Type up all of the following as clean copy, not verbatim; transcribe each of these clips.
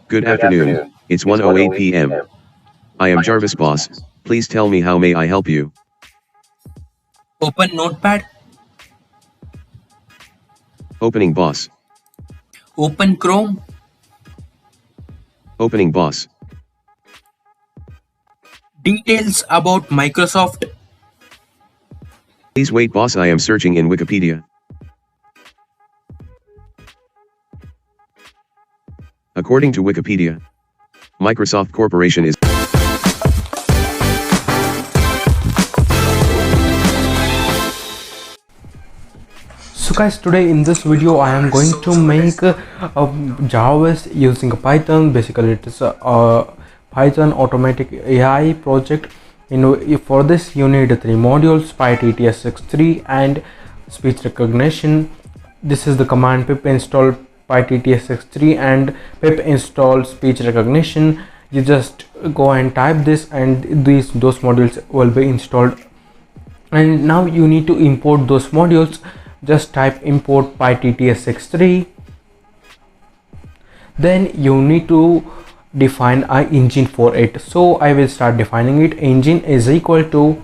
Good afternoon, it's 1:08 p.m. I am Jarvis Boss, please tell me how may I help you? Open Notepad, Opening boss, open Chrome, opening boss, details about Microsoft, please wait boss I am searching in Wikipedia. According to Wikipedia, Microsoft Corporation is So guys, today in this video I am going to make Jarvis using Python. Basically it is a Python automatic AI project. For this you need three modules: PyTTS63 and speech recognition. This is the command pip install PyTTS63 and pip install speech recognition. You just go and type this and those modules will be installed. And now you need to import those modules. Just type import pytts63. Then you need to define a engine for it, so I will start defining it. Engine is equal to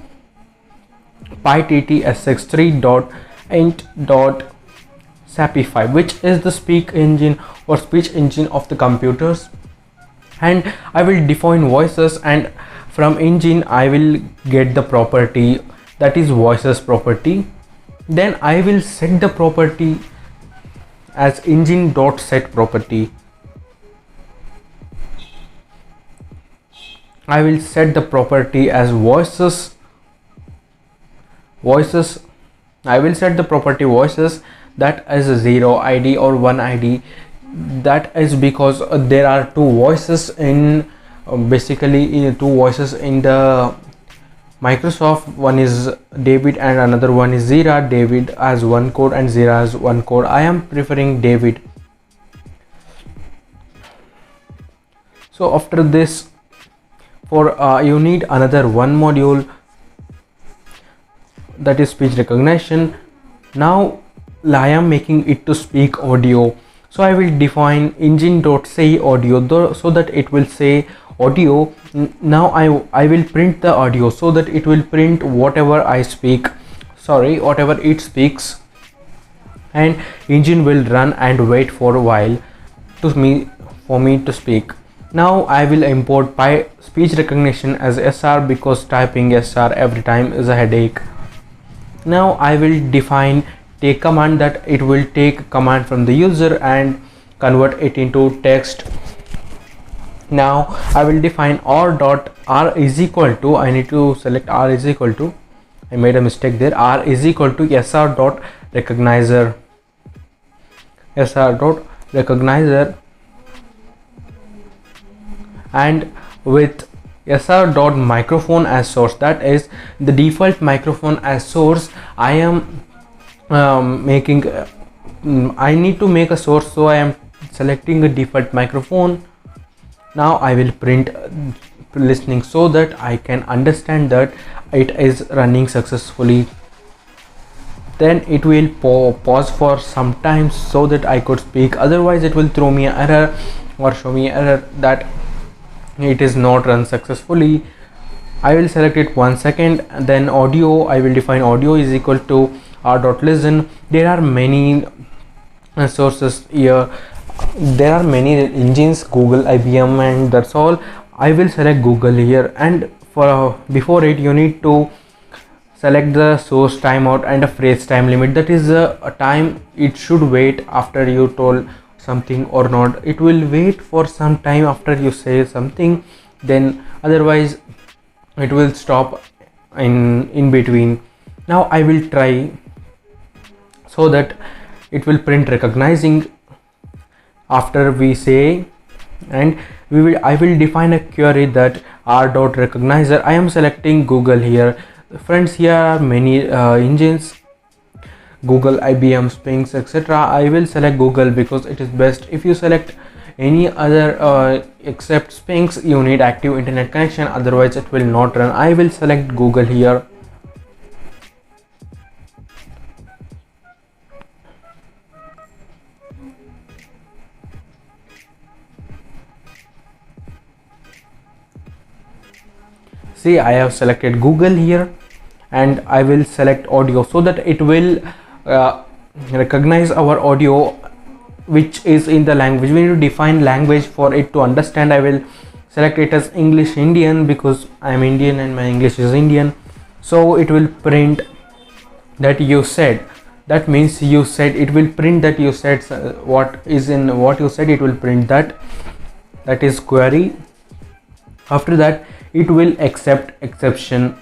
pytts63 dot int dot sapify, which is the speak engine or speech engine of the computers. And I will define voices, and from engine I will get the property, that is voices property. Then I will set the property as engine.set property. I will set the property as voices. I will set the property voices, that is 0 ID or 1 ID. That is because there are two voices in two voices in the Microsoft. One is David and another one is Zira. David has one code and Zira has one code. I am preferring David. So after this, for you need another one module, that is speech recognition. Now I am making it to speak audio, so I will define engine.say audio so that it will say audio. Now I will print the audio so that it will print whatever I speak, whatever it speaks, and engine will run and wait for a while for me to speak. Now I will import speech recognition as SR, because typing SR every time is a headache. Now I will define take command, that it will take command from the user and convert it into text. Now I will define r is equal to, I need to select r is equal to, I made a mistake there, r is equal to sr dot recognizer, and with sr dot microphone as source, that is the default microphone as source. I am making I need to make a source, so I am selecting a default microphone. Now I will print listening so that I can understand that it is running successfully. Then it will pause for some time so that I could speak, otherwise it will throw me an error or show me an error that it is not run successfully. I will select it 1 second. And then audio, I will define audio is equal to r.listen. There are many sources here, there are many engines, Google, IBM, and that's all. I will select Google here, and for before it you need to select the source timeout and a phrase time limit, that is a time it should wait after you told something or not. It will wait for some time after you say something, then otherwise it will stop in between. Now I will try so that it will print recognizing after we say, and I will define a query, that r.recognizer. I am selecting Google here. Friends, here are many engines, Google, IBM, Sphinx, etc. I will select Google because it is best. If you select any other except Sphinx, you need active internet connection, otherwise it will not run. I will select Google here. see I have selected Google here, and I will select audio so that it will recognize our audio which is in the language. We need to define language for it to understand. I will select it as English Indian because I am Indian and my English is Indian. So it will print that you said. That means you said. It will print that you said what is in what you said. It will print that. That is query. After that, it will accept exception.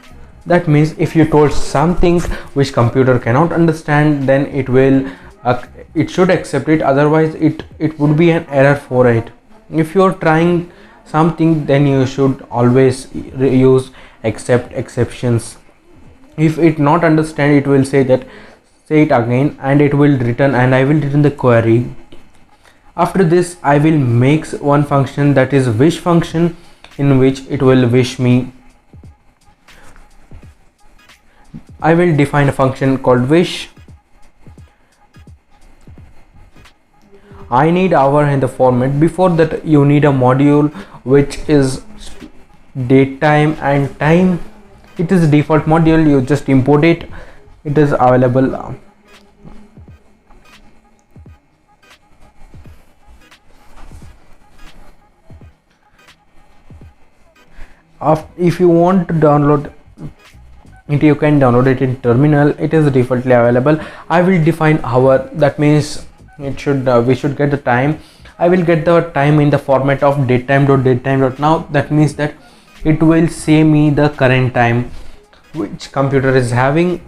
That means if you told something which computer cannot understand, then it will it should accept it, otherwise it would be an error for it. If you're trying something, then you should always use accept exceptions. If it not understand, it will say that say it again, and it will return, and I will return the query. After this, I will make one function, that is wish function, in which it will wish me. I will define a function called wish. I need hour in the format. Before that, you need a module which is date time and time. It is default module, you just import it. It is available. If you want to download it, you can download it in terminal. It is defaultly available. I will define hour. That means it should we should get the time. I will get the time in the format of datetime.datetime.now. That means that it will say me the current time which computer is having.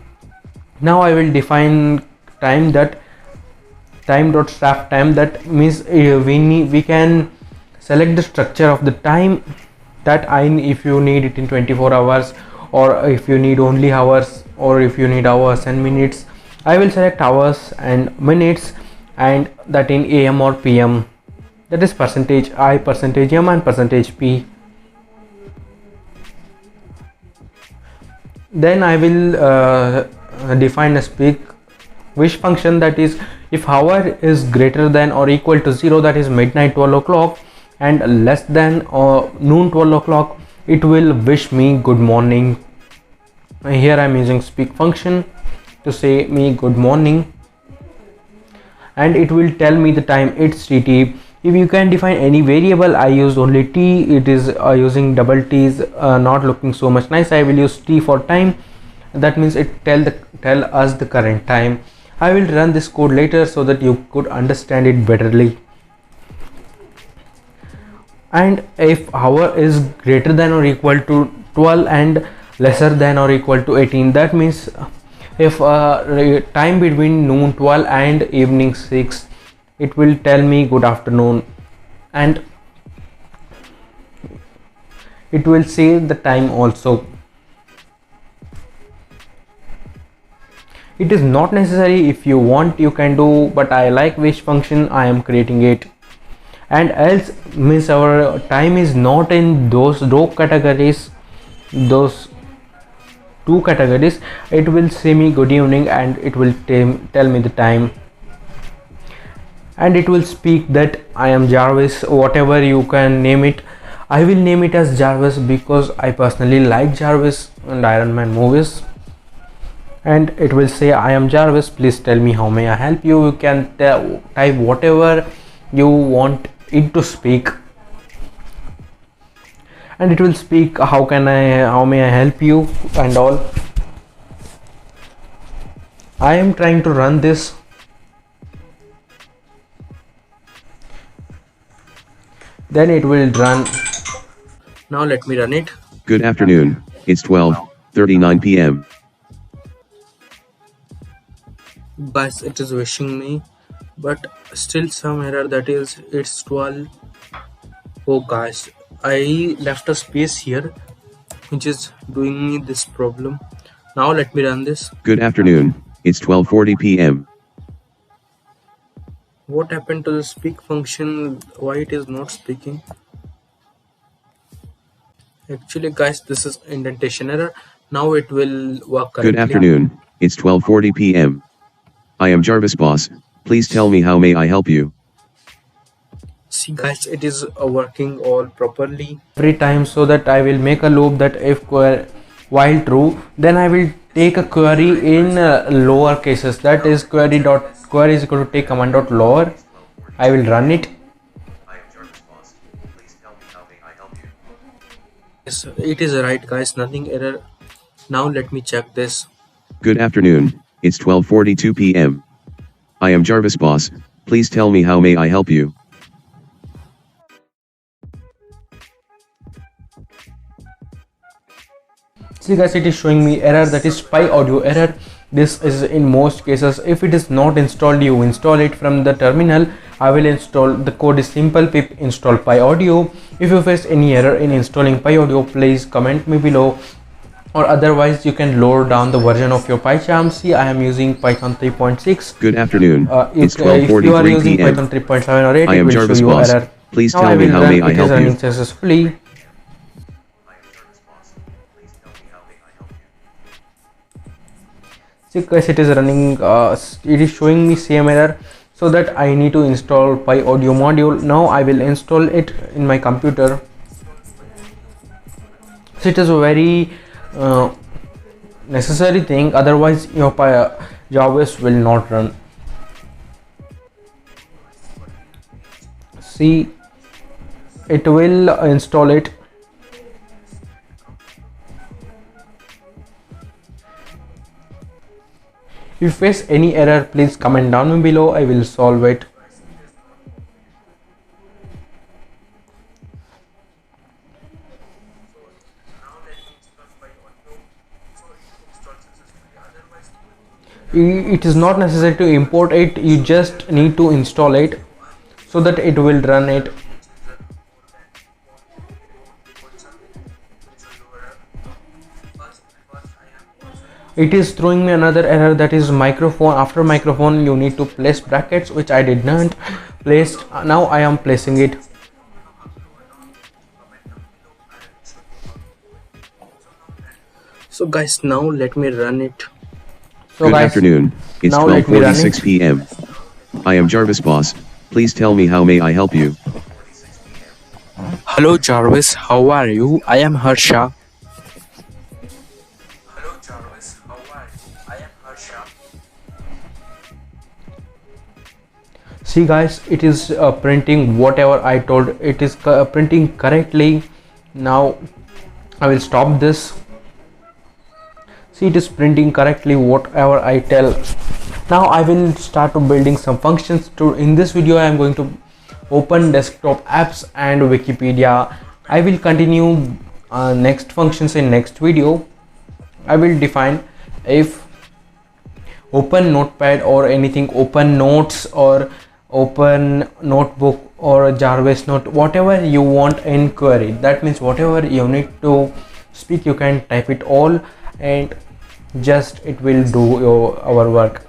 Now I will define time, that time.staff time. That means we can select the structure of the time, that if you need it in 24 hours, or if you need only hours, or if you need hours and minutes. I will select hours and minutes, and that in AM or PM. That is percentage I, percentage M, and percentage P. Then I will define a speak wish function. That is, if hour is greater than or equal to 0, that is midnight 12 o'clock, and less than or noon 12 o'clock, it will wish me good morning. Here I am using speak function to say me good morning, and it will tell me the time. It's TT. If you can define any variable, I use only T. It is using double T's, not looking so much nice. I will use T for time. That means it tell us the current time. I will run this code later so that you could understand it betterly. And if hour is greater than or equal to 12 and lesser than or equal to 18, that means if time between noon 12 and evening 6, it will tell me good afternoon, and it will say the time also. It is not necessary. If you want, you can do, but I like wish function, I am creating it. And else means our time is not in those row categories, those two categories. It will say me good evening, and it will tell me the time, and it will speak that I am Jarvis, whatever you can name it. I will name it as Jarvis because I personally like Jarvis and Iron Man movies. And it will say I am Jarvis, please tell me how may I help you. You can type whatever you want it to speak, and it will speak how may I help you and all. I am trying to run this. Then it will run. Now let me run it. Good afternoon, it's 12:39 p.m. Guys, it is wishing me, but still some error, that is it's 12. Oh guys, I left a space here which is doing me this problem. Now let me run this. Good afternoon, it's 12:40 p.m. What happened to the speak function? Why it is not speaking? Actually guys, this is indentation error. Now it will work correctly. Good afternoon, it's 12:40 p.m. I am Jarvis Boss, please tell me how may I help you. see guys, it is working all properly. every time, so that I will make a loop that if while true, then I will take a query in lower cases, that is query is equal to take command dot lower. I will run it. I am Jarvis Boss. Please tell me how may I help you? Yes, it is right guys, nothing error. Now let me check this. Good afternoon, it's 12:42 p.m. I am Jarvis Boss, please tell me how may I help you? See guys, it is showing me error, that is Pi Audio error. This is in most cases. If it is not installed, you install it from the terminal. I will install, the code is simple, pip install Pi Audio. If you face any error in installing Pi Audio, please comment me below, or otherwise you can lower down the version of your PyCharm. See, I am using Python 3.6. Good afternoon, it's If you are 12:43 using p.m. Python 3.7 or 8, I it am will Jarvis show you Boss. error. Please Now tell me how may I it is help running you? successfully. See guys, it is running, it is showing me same error, so that I need to install Pi Audio module. Now I will install it in my computer. So it is a very necessary thing, otherwise your Jarvis will not run. See, it will install it. If you face any error, please comment down below, I will solve it. It is not necessary to import it, you just need to install it so that it will run it. It is throwing me another error, that is microphone. After microphone you need to place brackets, which I did not place. Now I am placing it. So guys, now let me run it. So Good guys, afternoon, it's now let me run 12:46 it. p.m. I am Jarvis Boss, please tell me how may I help you? Hello Jarvis, how are you? I am Harsha. Hello Jarvis, how are you? I am Harsha. See guys, it is printing whatever I told. It is printing correctly. Now I will stop this. See, it is printing correctly whatever I tell. Now I will start to building some functions. In this video I am going to open desktop apps and Wikipedia. I will continue next functions in next video. I will define if open notepad or anything, open notes or open notebook or Jarvis note, whatever you want in query. That means whatever you need to speak, you can type it all and just it will do our work.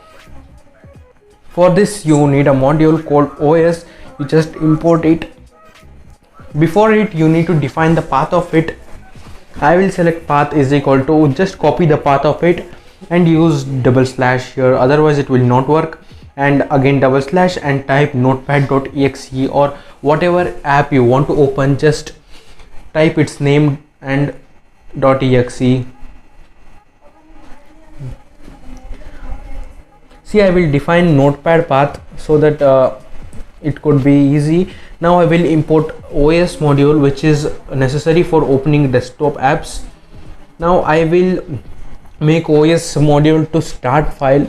For this you need a module called OS. You just import it. Before it you need to define the path of it. I will select path is equal to, just copy the path of it and use double slash here, otherwise it will not work. And again double slash and type notepad.exe or whatever app you want to open, just type its name and .exe. See, I will define notepad path so that it could be easy. Now I will import OS module, which is necessary for opening desktop apps. Now I will make OS module to start file.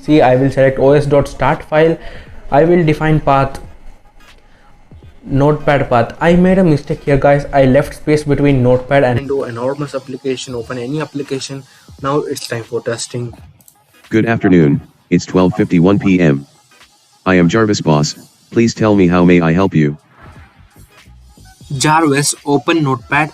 See, I will select os.start file. I will define path notepad path. I made a mistake here guys, I left space between notepad and Do enormous application, open any application. Now it's time for testing. Good afternoon, it's 12:51 p.m. I am Jarvis Boss, please tell me how may I help you? Jarvis, open notepad.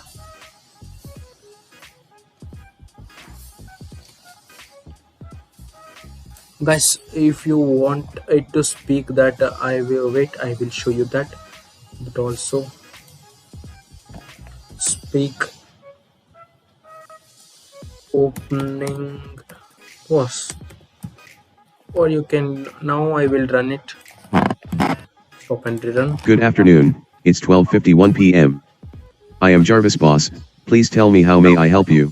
Guys, if you want it to speak that, I will wait, I will show you that. But also speak opening was, or you can, now I will run it. Stop and rerun. Good afternoon, it's 12:51 p.m. I am Jarvis Boss, please tell me how may I help you?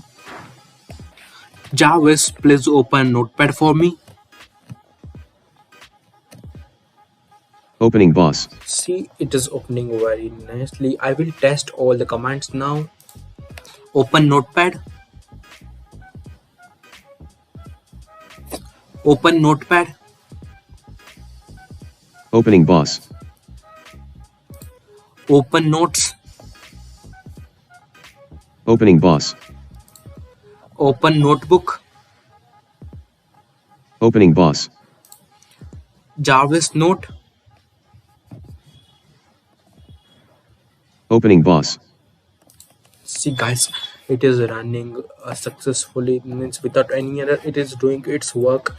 Jarvis, please open Notepad for me. Opening boss. See, it is opening very nicely. I will test all the commands now. Open Notepad. Open Notepad. Opening boss. Open Notes. Opening boss. Open Notebook. Opening boss. Jarvis Note. Opening boss. See guys, it is running successfully, means without any error. It is doing its work.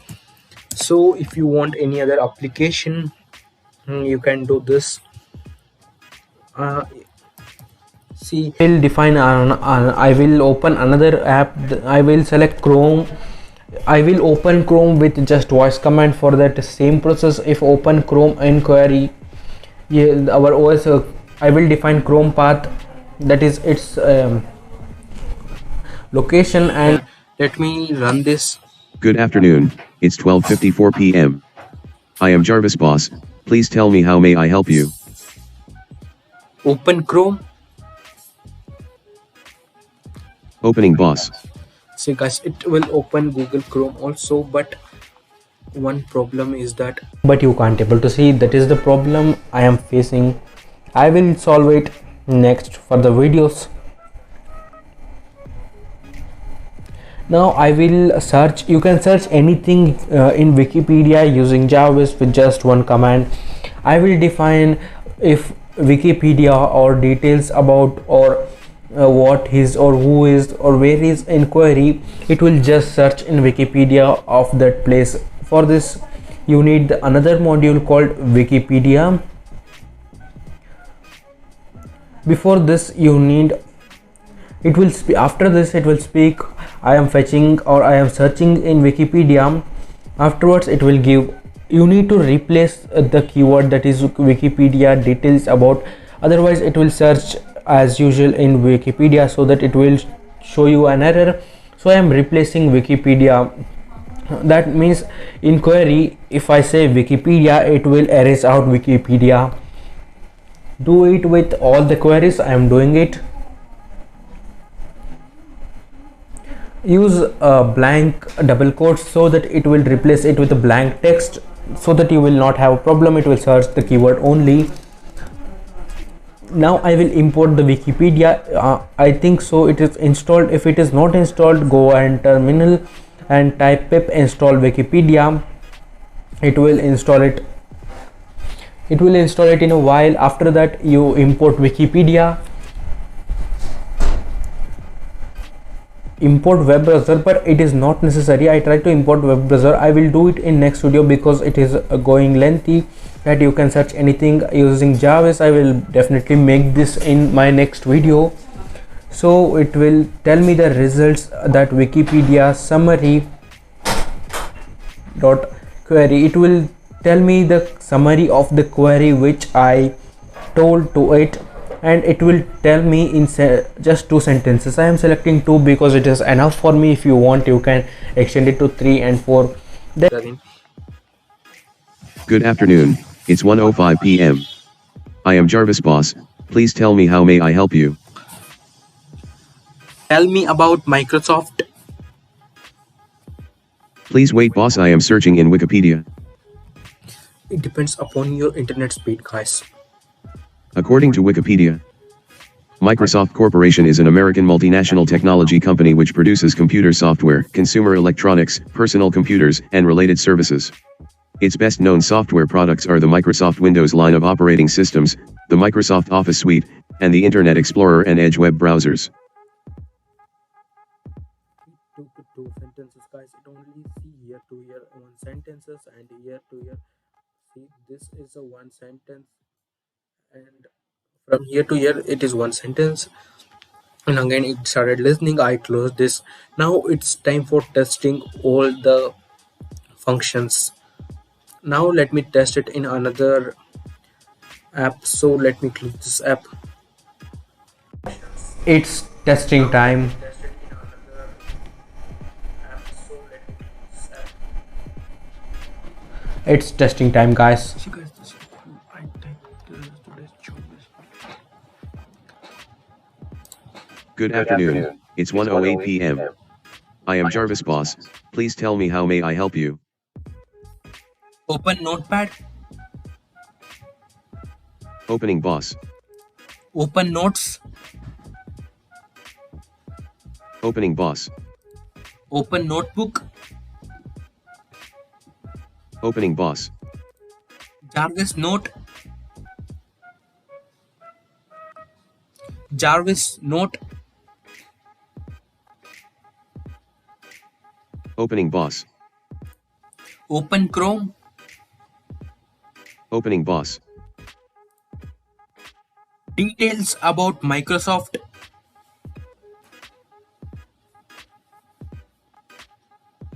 So if you want any other application, you can do this. See, Will define I will open another app. I will select Chrome. I will open Chrome with just voice command. For that same process, if open Chrome inquiry, yeah, our OS, I will define Chrome path, that is its location, and let me run this. Good afternoon, it's 12:54 p.m. I am Jarvis Boss, please tell me how may I help you? Open Chrome. Opening boss. See guys, it will open Google Chrome also, but one problem is that but you can't able to see. That is the problem I am facing. I will solve it next for the videos. Now I will search. You can search anything in Wikipedia using Jarvis with just one command. I will define if Wikipedia or details about or what is or who is or where is inquiry. It will just search in Wikipedia of that place. For this you need another module called Wikipedia. Before this you need, it will after this it will speak I am fetching or I am searching in Wikipedia. Afterwards it will give, you need to replace the keyword that is Wikipedia details about, otherwise it will search as usual in Wikipedia, so that it will show you an error. So I am replacing Wikipedia. That means in query, if I say Wikipedia, it will erase out Wikipedia. Do it with all the queries. I am doing it. Use a blank double quotes so that it will replace it with a blank text, so that you will not have a problem. It will search the keyword only. Now I will import the Wikipedia. I think so it is installed. If it is not installed, go and terminal and type pip install Wikipedia. It will install it. It will install it in a while. After that you import Wikipedia. Import web browser, but it is not necessary. I try to import web browser. I will do it in next video because it is going lengthy, that you can search anything using Jarvis. I will definitely make this in my next video. So it will tell me the results, that Wikipedia summary dot query. It will tell me the summary of the query which I told to it, and it will tell me in just 2 sentences. I am selecting 2 because it is enough for me. If you want, you can extend it to 3 and 4. Then Good afternoon, it's 1:05 p.m. I am Jarvis Boss, please tell me how may I help you? tell me about Microsoft. Please wait boss, I am searching in Wikipedia. It depends upon your internet speed, guys. According to Wikipedia, Microsoft Corporation is an American multinational technology company which produces computer software, consumer electronics, personal computers, and related services. Its best known software products are the Microsoft Windows line of operating systems, the Microsoft Office suite, and the Internet Explorer and Edge web browsers. Two sentences, guys. It only see here to here one sentences, and here to here. See, this is a one sentence, and from here to here it is one sentence. And again it started listening. I closed this. Now it's time for testing all the functions. Now let me test it in another app. So let me click this app. It's testing time. It's testing time, guys. Good afternoon. It's 1:08 p.m. I am Jarvis Boss. Please tell me how may I help you? Open Notepad. Opening Boss. Open Notes. Opening Boss. Open Notebook. Opening Boss. Jarvis Note. Jarvis Note. Opening Boss. Open Chrome. Opening Boss. Details about Microsoft.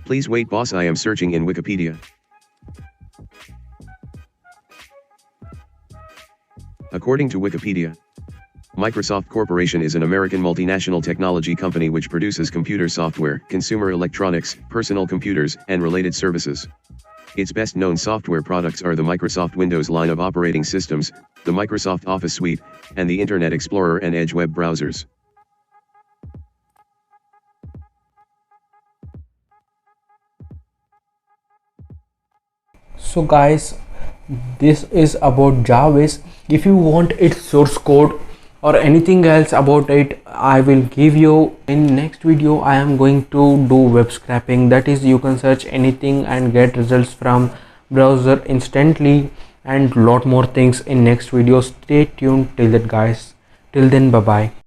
Please wait, boss. I am searching in Wikipedia. According to Wikipedia, Microsoft Corporation is an American multinational technology company which produces computer software, consumer electronics, personal computers, and related services. Its best known software products are the Microsoft Windows line of operating systems, the Microsoft Office suite, and the Internet Explorer and Edge web browsers. So guys, this is about Jarvis. If you want its source code or anything else about it, I will give you in next video. I am going to do web scraping, that is you can search anything and get results from browser instantly, and lot more things in next video. Stay tuned till that, guys. Till then, bye bye.